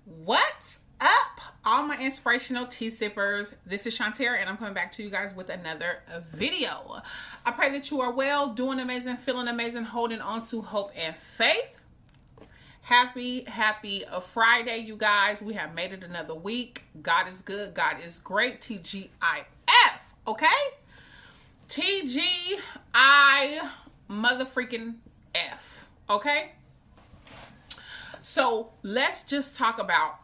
What's up, all my inspirational tea sippers? This is Shantara, and I'm coming back to you guys with another video. I pray that you are well, doing amazing, feeling amazing, holding on to hope and faith. Happy Friday, you guys. We have made it another week. God is good. God is great. TGIF. Okay? TGI mother freaking F. Okay? So let's just talk about,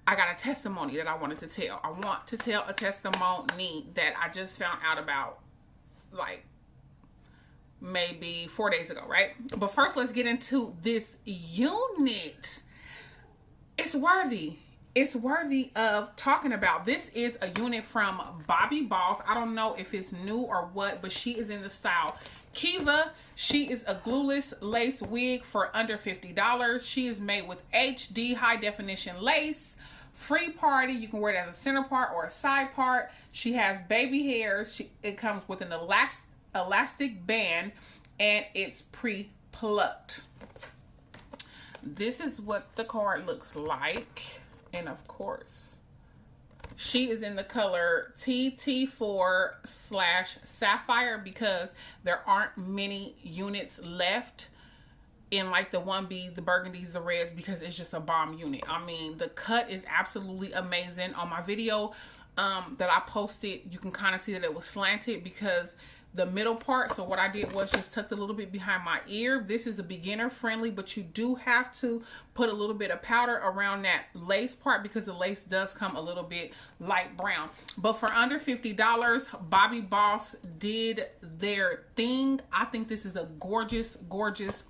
I got a testimony that I wanted to tell. I want to tell a testimony that I just found out about like maybe 4 days ago, right? But first, let's get into this unit. It's worthy. It's worthy of talking about. This is a unit from Bobbi Boss. I don't know if it's new or what, but she is in the style Kiva. She is a glueless lace wig for under $50. She is made with HD high definition lace. Free party. You can wear it as a center part or a side part. She has baby hairs. It comes with an elastic band, and it's pre-plucked. This is what the card looks like. And of course, she is in the color TT4/Sapphire because there aren't many units left in like the 1B, the burgundies, the reds, because it's just a bomb unit. I mean, the cut is absolutely amazing. On my video that I posted, you can kind of see that it was slanted because the middle part. So what I did was just tucked a little bit behind my ear. This is a beginner friendly, but you do have to put a little bit of powder around that lace part because the lace does come a little bit light brown. But for under $50, Bobbi Boss did their thing. I think this is a gorgeous, gorgeous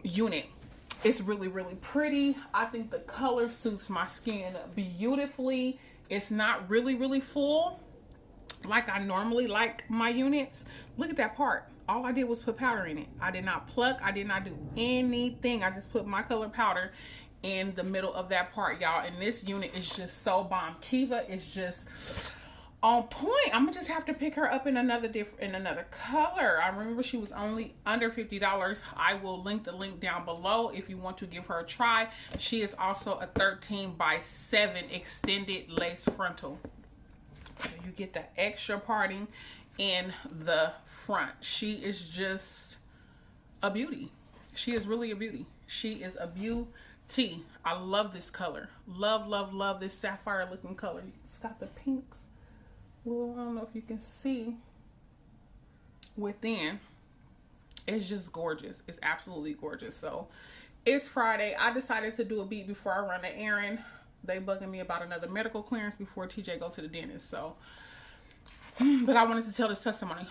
unit. It's really, really pretty. I think the color suits my skin beautifully. It's not really, really full like I normally like my units. Look at that part. All I did was put powder in it. I did not pluck. I did not do anything. I just put my color powder in the middle of that part, y'all. And this unit is just so bomb. Kiva is just on point. I'm gonna just have to pick her up in another color. I remember she was only under $50. I will link the link down below if you want to give her a try. She is also a 13x7 extended lace frontal. So you get the extra parting in the front. She is just a beauty. She is really a beauty. She is a beauty. I love this color. Love, love, love this sapphire looking color. It's got the pinks. Well, I don't know if you can see within. It's just gorgeous. It's absolutely gorgeous. So it's Friday. I decided to do a beat before I run an errand. They bugging me about another medical clearance before TJ go to the dentist. So, but I wanted to tell this testimony.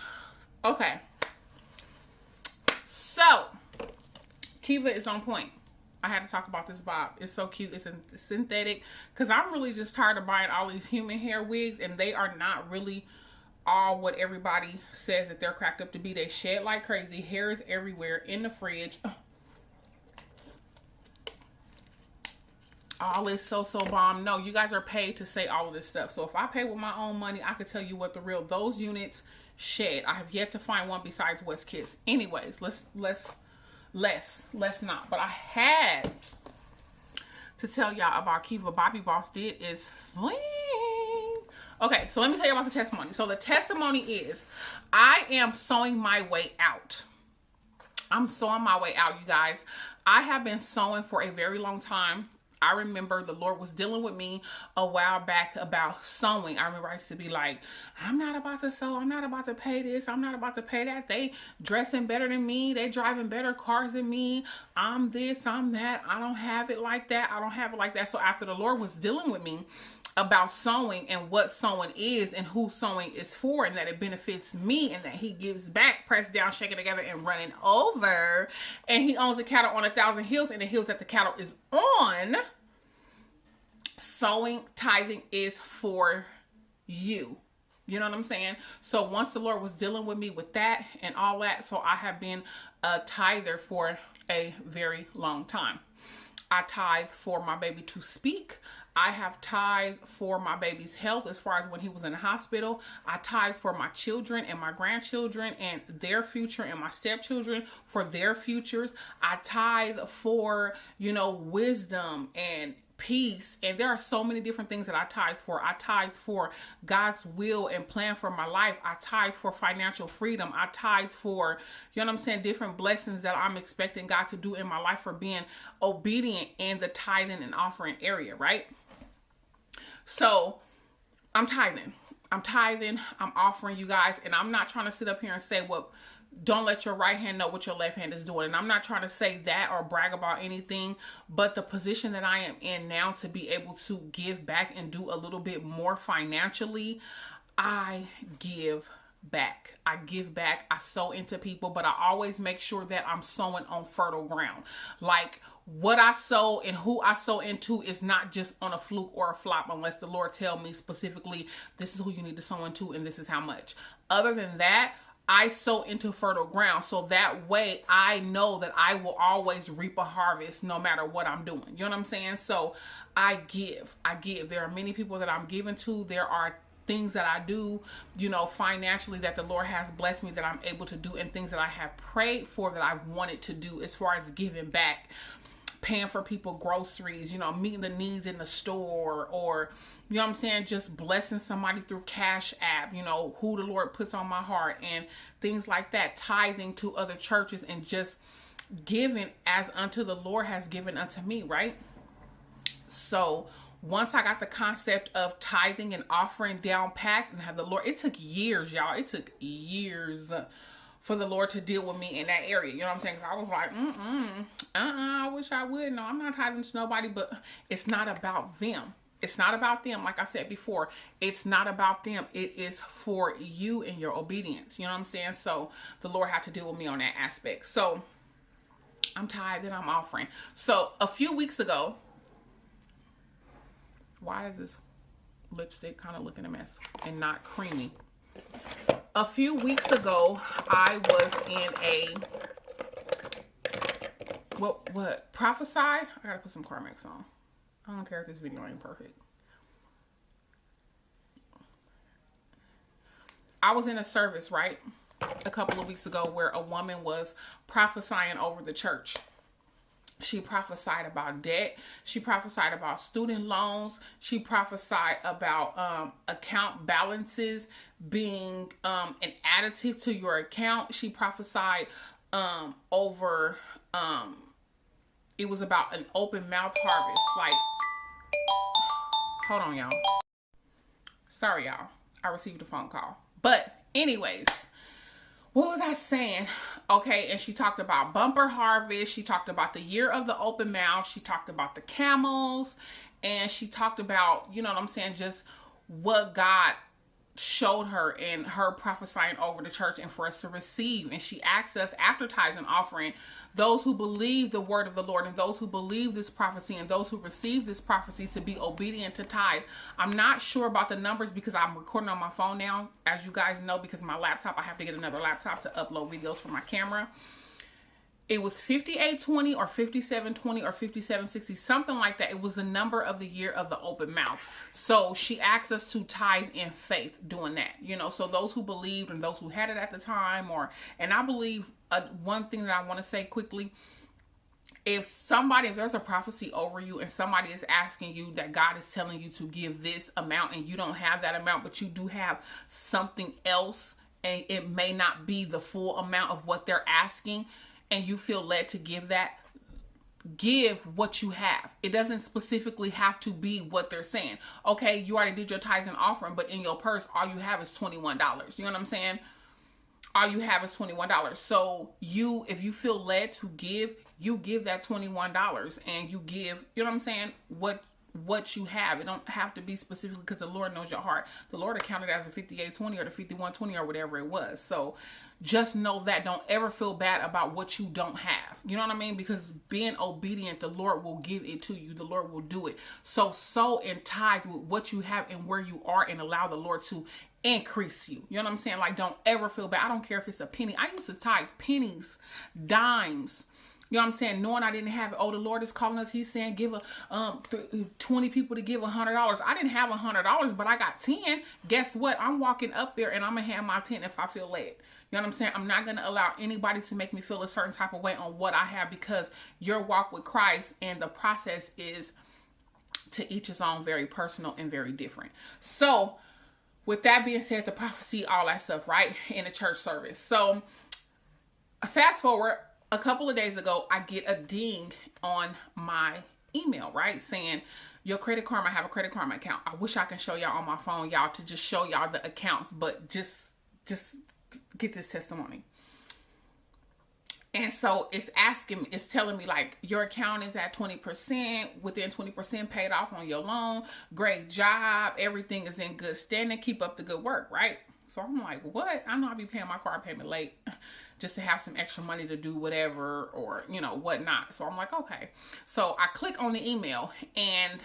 Okay. So, Kiva is on point. I had to talk about this bob. It's so cute. It's synthetic. Because I'm really just tired of buying all these human hair wigs. And they are not really all what everybody says that they're cracked up to be. They shed like crazy. Hair is everywhere in the fridge. All is so bomb. No, you guys are paid to say all of this stuff. So if I pay with my own money, I could tell you what those units shed. I have yet to find one besides West Kiss. Anyways, let's not. But I had to tell y'all about Kiva. Bobbi Boss did is fling. Okay, so let me tell you about the testimony. So the testimony is, I am sewing my way out. I'm sewing my way out, you guys. I have been sewing for a very long time. I remember the Lord was dealing with me a while back about sewing. I remember I used to be like, I'm not about to sew. I'm not about to pay this. I'm not about to pay that. They dressing better than me. They driving better cars than me. I'm this, I'm that. I don't have it like that. I don't have it like that. So after the Lord was dealing with me about sewing and what sewing is and who sewing is for, and that it benefits me and that he gives back, pressed down, shaking together, and running over, and he owns a cattle on 1,000 hills, and the hills that the cattle is on. Sewing, tithing is for you. You know what I'm saying? So once the Lord was dealing with me with that and all that, so I have been a tither for a very long time. I tithe for my baby to speak. I have tithe for my baby's health as far as when he was in the hospital. I tithe for my children and my grandchildren and their future, and my stepchildren for their futures. I tithe for, wisdom and peace. And there are so many different things that I tithe for. I tithe for God's will and plan for my life. I tithe for financial freedom. I tithe for, different blessings that I'm expecting God to do in my life for being obedient in the tithing and offering area, right? So I'm tithing. I'm offering, you guys, and I'm not trying to sit up here and say, well, don't let your right hand know what your left hand is doing. And I'm not trying to say that or brag about anything, but the position that I am in now to be able to give back and do a little bit more financially, I give back. I sow into people, but I always make sure that I'm sowing on fertile ground. Like, what I sow and who I sow into is not just on a fluke or a flop, unless the Lord tell me specifically, this is who you need to sow into and this is how much. Other than that, I sow into fertile ground, so that way I know that I will always reap a harvest no matter what I'm doing. You know what I'm saying? So I give. There are many people that I'm giving to. There are things that I do, financially, that the Lord has blessed me that I'm able to do, and things that I have prayed for that I've wanted to do as far as giving back, paying for people groceries, meeting the needs in the store, or, just blessing somebody through Cash App, who the Lord puts on my heart, and things like that, tithing to other churches, and just giving as unto the Lord has given unto me, right? So once I got the concept of tithing and offering down packed and have the Lord, it took years, y'all. It took years for the Lord to deal with me in that area. You know what I'm saying? Because I was like, I wish I would. No, I'm not tithing to nobody, but it's not about them. It's not about them. Like I said before, it's not about them. It is for you and your obedience. You know what I'm saying? So the Lord had to deal with me on that aspect. So I'm tithing, I'm offering. So a few weeks ago, why is this lipstick kind of looking a mess and not creamy? A few weeks ago, I was in what? Prophesy? I gotta put some Carmex on. I don't care if this video ain't perfect. I was in a service, right? A couple of weeks ago where a woman was prophesying over the church. She prophesied about debt. She prophesied about student loans. She prophesied about account balances being an additive to your account. She prophesied over, it was about an open mouth harvest. Like, hold on, y'all. Sorry, y'all. I received a phone call. But anyways, what was I saying? Okay, and she talked about bumper harvest. She talked about the year of the open mouth. She talked about the camels. And she talked about, just what God showed her and her prophesying over the church and for us to receive. And she asked us, after tithes and offering, those who believe the word of the Lord and those who believe this prophecy and those who receive this prophecy to be obedient to tithe. I'm not sure about the numbers because I'm recording on my phone now, as you guys know, because my laptop, I have to get another laptop to upload videos from my camera. It was 5820 or 5720 or 5760, something like that. It was the number of the year of the open mouth. So she asked us to tithe in faith doing that, so those who believed and those who had it at the time, and I believe one thing that I want to say quickly, if there's a prophecy over you and somebody is asking you that God is telling you to give this amount and you don't have that amount, but you do have something else and it may not be the full amount of what they're asking, and you feel led to give that, give what you have. It doesn't specifically have to be what they're saying. Okay, you already did your tithes and offering, but in your purse, all you have is $21. You know what I'm saying? All you have is $21. So if you feel led to give, you give that $21 and you give, you know what I'm saying? What you have. It don't have to be specifically, because the Lord knows your heart. The Lord accounted as a 5820 or the 5120 or whatever it was. So just know that. Don't ever feel bad about what you don't have. You know what I mean? Because being obedient, the Lord will give it to you. The Lord will do it. So sow and tithe with what you have and where you are, and allow the Lord to increase you. You know what I'm saying? Like, don't ever feel bad. I don't care if it's a penny. I used to tithe pennies, dimes, You know what I'm saying? Knowing I didn't have it. Oh, the Lord is calling us. He's saying give 20 people to give $100. I didn't have $100, but I got 10. Guess what? I'm walking up there and I'm going to hand my 10 if I feel led. You know what I'm saying? I'm not going to allow anybody to make me feel a certain type of way on what I have, because your walk with Christ and the process is to each his own, very personal and very different. So with that being said, the prophecy, all that stuff, right? In a church service. So fast forward a couple of days ago, I get a ding on my email, right? Saying, your Credit Karma, I have a Credit Karma account. I wish I can show y'all on my phone, y'all, to just show y'all the accounts, but just get this testimony. And so it's asking me, it's telling me like, your account is at 20%, within 20% paid off on your loan. Great job. Everything is in good standing. Keep up the good work, right? So I'm like, what? I know I'll be paying my car payment late just to have some extra money to do whatever or, you know, whatnot. So I'm like, okay. So I click on the email, and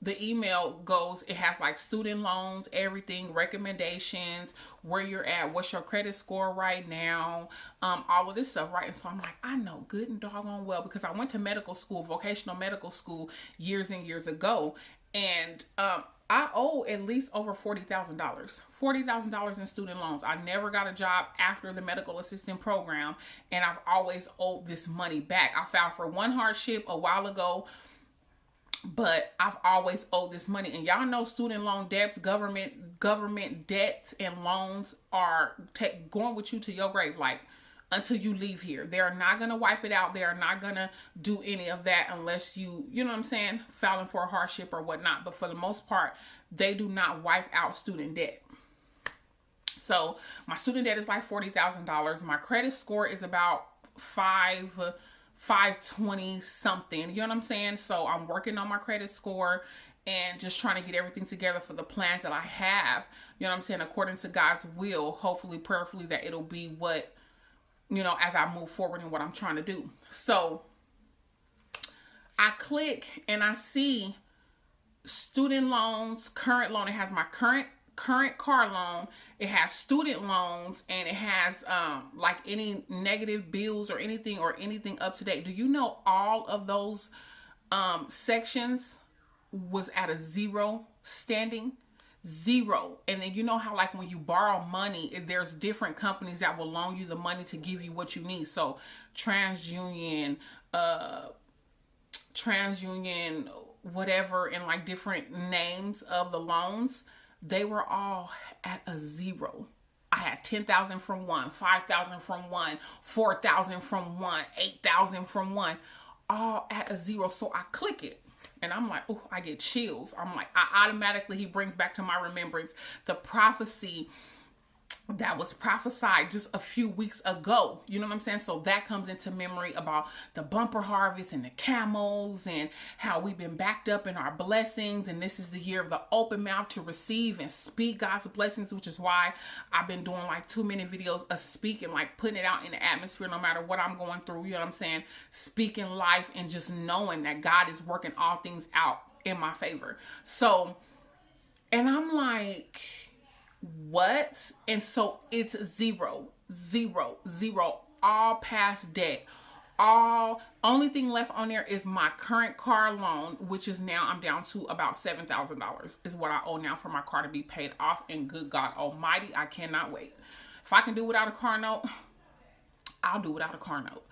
the email goes, it has like student loans, everything, recommendations, where you're at, what's your credit score right now, all of this stuff, right? And so I'm like, I know good and doggone well, because I went to medical school, vocational medical school, years and years ago, and I owe at least over $40,000. $40,000 in student loans. I never got a job after the medical assistant program, and I've always owed this money back. I filed for one hardship a while ago, but I've always owed this money. And y'all know student loan debts, government debts and loans are going with you to your grave, like until you leave here. They are not going to wipe it out. They are not going to do any of that unless you know what I'm saying, filing for a hardship or whatnot. But for the most part, they do not wipe out student debt. So my student debt is like $40,000. My credit score is about 520 something. You know what I'm saying? So I'm working on my credit score and just trying to get everything together for the plans that I have. You know what I'm saying? According to God's will, hopefully, prayerfully, that it'll be what, you know, as I move forward in what I'm trying to do. So I click and I see student loans, current loan. It has my current car loan. It has student loans, and it has like any negative bills or anything up to date. Do you know all of those sections was at a zero standing? Zero. And then you know how like when you borrow money, there's different companies that will loan you the money to give you what you need. So TransUnion, whatever, and like different names of the loans, they were all at a zero. I had 10,000 from one, 5,000 from one, 4,000 from one, 8,000 from one, all at a zero. So I click it. And I'm like, oh, I get chills. I'm like, he brings back to my remembrance the prophecy that was prophesied just a few weeks ago. You know what I'm saying? So that comes into memory about the bumper harvest and the camels and how we've been backed up in our blessings. And this is the year of the open mouth to receive and speak God's blessings, which is why I've been doing like 2 minute videos of speaking, like putting it out in the atmosphere, no matter what I'm going through. You know what I'm saying? Speaking life and just knowing that God is working all things out in my favor. So, and I'm like, what? And so it's zero, all past debt. Only thing left on there is my current car loan, which is now I'm down to about $7,000 is what I owe now for my car to be paid off. And good God Almighty, I cannot wait. If I can do without a car note, I'll do without a car note.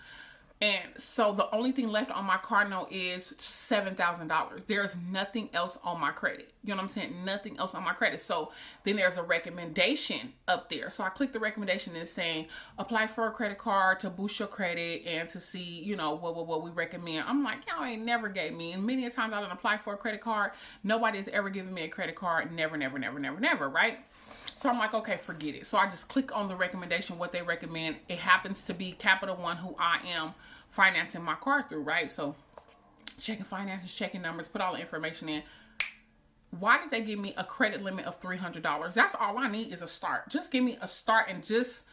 And so the only thing left on my car note is $7,000. There's nothing else on my credit. You know what I'm saying? Nothing else on my credit. So then there's a recommendation up there. So I click the recommendation and it's saying, apply for a credit card to boost your credit and to see, you know, what we recommend. I'm like, y'all ain't never gave me. And many a times I done apply for a credit card. Nobody's ever given me a credit card. Never, right? So I'm like, okay, forget it. So I just click on the recommendation, what they recommend. It happens to be Capital One, who I am financing my car through, right? So checking finances, checking numbers, put all the information in. Why did they give me a credit limit of $300? That's all I need is a start. Just give me a start and just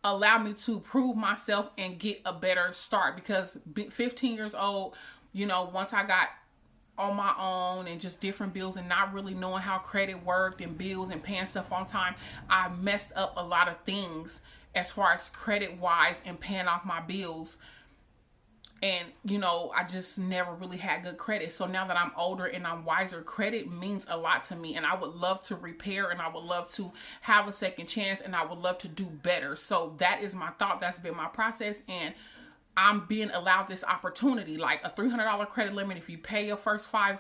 allow me to prove myself and get a better start. Because 15 years old, you know, once I got on my own and just different bills and not really knowing how credit worked and bills and paying stuff on time, I messed up a lot of things. as far as credit wise and paying off my bills. And, you know, I just never really had good credit. So now that I'm older and I'm wiser, credit means a lot to me. And I would love to repair, and I would love to have a second chance, and I would love to do better. So that is my thought. That's been my process. And I'm being allowed this opportunity, like a $300 credit limit. If you pay your first 5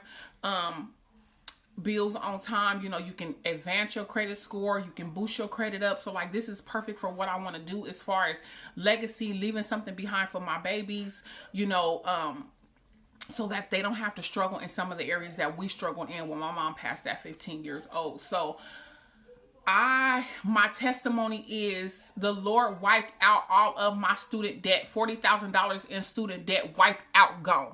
bills on time, you know, you can advance your credit score, you can boost your credit up. So like, this is perfect for what I want to do as far as legacy, leaving something behind for my babies, you know, so that they don't have to struggle in some of the areas that we struggled in when my mom passed at 15 years old. So my testimony is the Lord wiped out all of my student debt. $40,000 in student debt, wiped out, gone.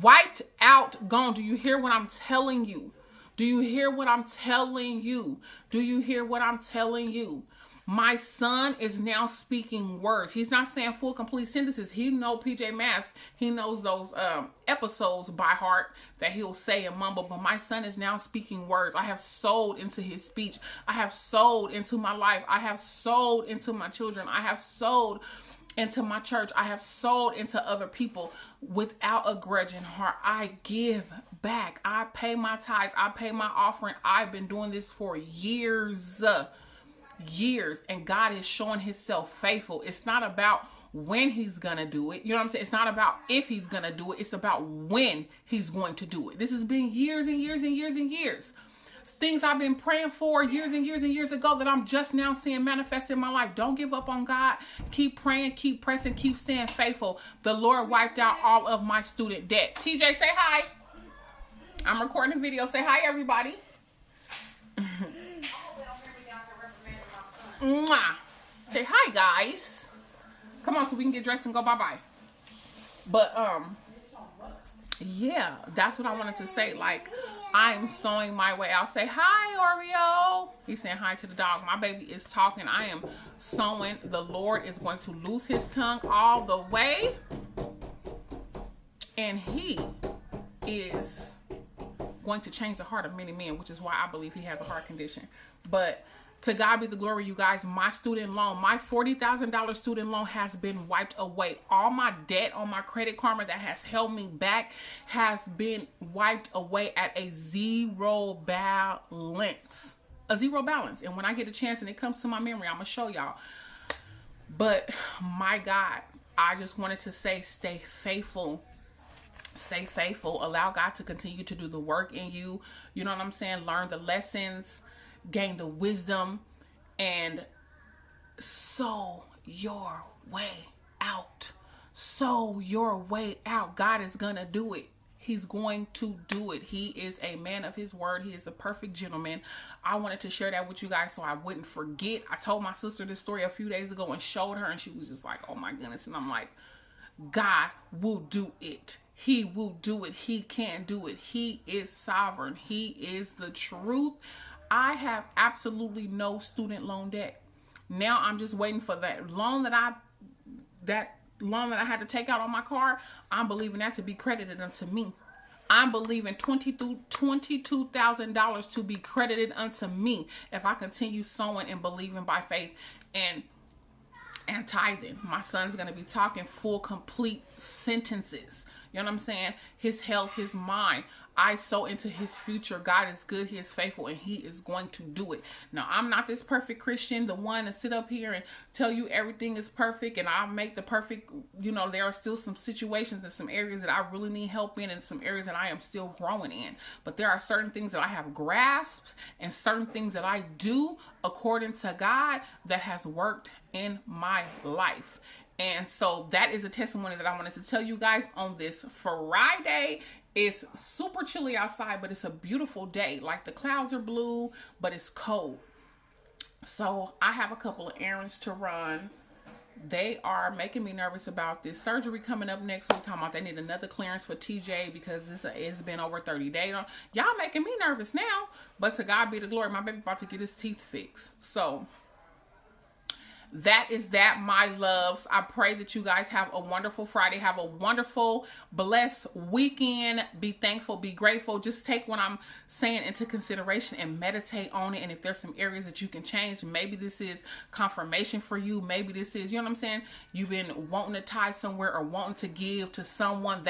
Wiped out, gone. Do you hear what I'm telling you? Do you hear what I'm telling you? Do you hear what I'm telling you? My son is now speaking words. He's not saying full, complete sentences. He knows PJ Masks. He knows those episodes by heart that he'll say and mumble. But my son is now speaking words. I have sold into his speech. I have sold into my life. I have sold into my children. I have sold into my church. I have sold into other people without a grudging heart. I give back. I pay my tithes. I pay my offering. I've been doing this for years. And God is showing himself faithful. It's not about when he's gonna do it. You know what I'm saying? It's not about if he's gonna do it. It's about when he's going to do it. This has been years and years and years and years. Things I've been praying for years and years and years ago that I'm just now seeing manifest in my life. Don't give up on God. Keep praying, keep pressing, keep staying faithful. The Lord wiped out all of my student debt. TJ, say hi. I'm recording a video. Say hi, everybody. Mwah. Say hi, guys. Come on, so we can get dressed and go bye-bye. But, yeah, that's what I wanted to say. Like, I am sewing my way out. Say hi, Oreo. He's saying hi to the dog. My baby is talking. I am sewing. The Lord is going to loose his tongue all the way. And he is going to change the heart of many men, which is why I believe he has a heart condition. But to God be the glory, you guys. My student loan, my $40,000 student loan has been wiped away. All my debt on my Credit Karma that has held me back has been wiped away at a zero balance. A zero balance. And when I get a chance and it comes to my memory, I'm going to show y'all. But my God, I just wanted to say, stay faithful. Stay faithful. Allow God to continue to do the work in you. You know what I'm saying? Learn the lessons. Gain the wisdom, and sow your way out. Sow your way out. God is gonna do it. He's going to do it. He is a man of his word. He is the perfect gentleman. I wanted to share that with you guys so I wouldn't forget. I told my sister this story a few days ago and showed her, and she was just like, oh my goodness. And I'm like, God will do it. He will do it. He can do it. He is sovereign. He is the truth. I have absolutely no student loan debt. Now I'm just waiting for that loan that I had to take out on my car. I'm believing that to be credited unto me. I'm believing $22,000 to be credited unto me if I continue sowing and believing by faith and tithing. My son's going to be talking full, complete sentences. You know what I'm saying? His health, his mind. I sow into his future. God is good. He is faithful, and he is going to do it. Now, I'm not this perfect Christian, the one to sit up here and tell you everything is perfect and I'll make the perfect, you know, there are still some situations and some areas that I really need help in and some areas that I am still growing in. But there are certain things that I have grasped and certain things that I do according to God that has worked in my life. And so that is a testimony that I wanted to tell you guys on this Friday. It's super chilly outside, but it's a beautiful day. Like, the clouds are blue, but it's cold. So I have a couple of errands to run. They are making me nervous about this surgery coming up next week. Talking about they need another clearance for TJ because it's been over 30 days. Y'all making me nervous now, but to God be the glory. My baby about to get his teeth fixed. So that is that, my loves. I pray that you guys have a wonderful Friday. Have a wonderful, blessed weekend. Be thankful, be grateful. Just take what I'm saying into consideration and meditate on it. And if there's some areas that you can change, maybe this is confirmation for you. Maybe this is, you know what I'm saying? You've been wanting to tithe somewhere or wanting to give to someone.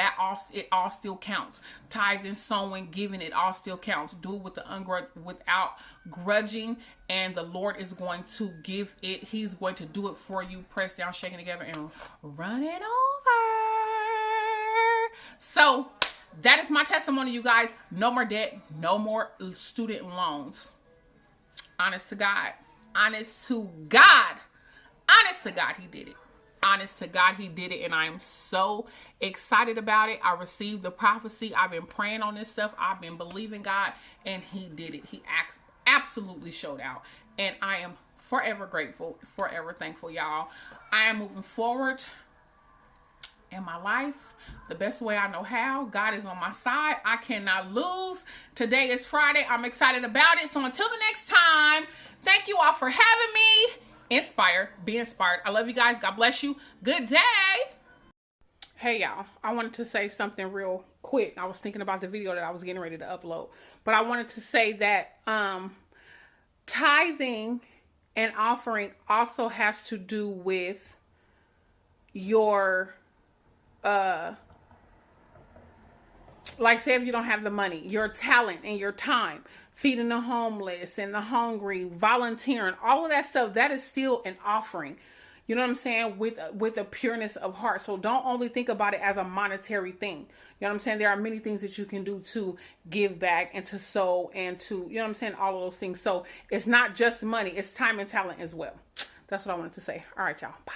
It all still counts. Tithing, sowing, giving, it all still counts. Do it with without grudging, and the Lord is going to give it. He's going to do it for you. Press down, shaking together, and run it over. So that is my testimony, you guys. No more debt, no more student loans. Honest to God. Honest to God. Honest to God, he did it. Honest to God, he did it, and I am so excited about it. I received the prophecy. I've been praying on this stuff. I've been believing God, and he did it. He absolutely showed out, and I am forever grateful, forever thankful, y'all. I am moving forward in my life the best way I know how. God is on my side. I cannot lose. Today is Friday. I'm excited about it. So until the next time, thank you all for having me. Inspire, be inspired. I love you guys. God bless you. Good day. Hey y'all, I wanted to say something real quick. I was thinking about the video that I was getting ready to upload, but I wanted to say that tithing and offering also has to do with your like, say if you don't have the money, your talent and your time, feeding the homeless and the hungry, volunteering, all of that stuff, that is still an offering. You know what I'm saying? With a pureness of heart. So don't only think about it as a monetary thing. You know what I'm saying? There are many things that you can do to give back and to sow and to, you know what I'm saying? All of those things. So it's not just money. It's time and talent as well. That's what I wanted to say. All right, y'all. Bye.